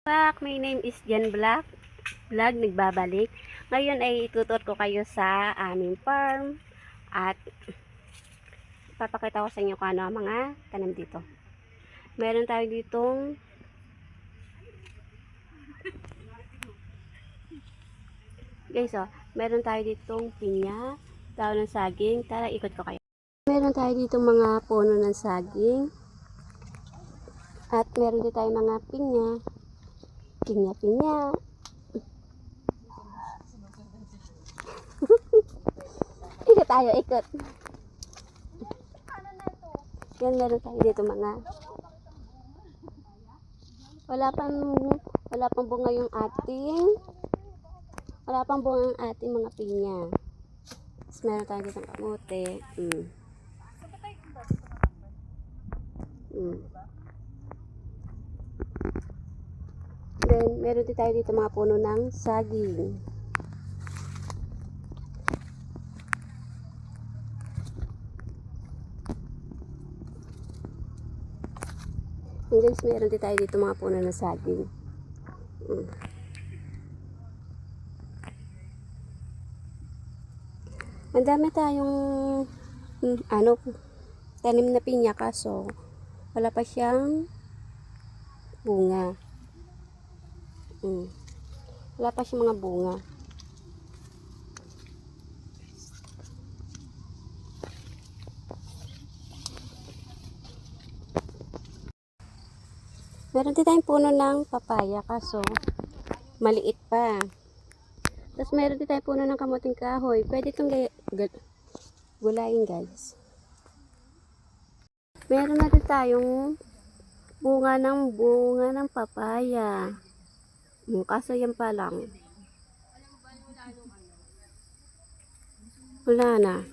Back, my name is Jan Black Vlog, nagbabalik. Ngayon ay itutur ko kayo sa aming farm at papakita ko sa inyo kung ano ang mga tanim dito. Meron tayo ditong meron tayo ditong pinya, daon ng saging. Tara, ikot ko kayo. Meron tayo ditong mga puno ng saging at meron din tayo mga pinya. Pinya. Ikot tayo, ikot. Yan, meron tayo dito mga wala pang bunga yung ating mga pinya. Tapos meron tayo dito kamote. Then, meron din tayo dito mga puno ng saging. And guys, meron din tayo dito mga puno ng saging. Ang dami tayong tanim na pinya, kaso wala pa siyang bunga. Wala pa siyang mga bunga. Meron din tayong puno ng papaya, kaso maliit pa. Tapos meron din tayong puno ng kamuting kahoy. Pwede itong gulayin, guys. Meron na din tayong bunga ng papaya. Kaso yan pa lang. Wala na.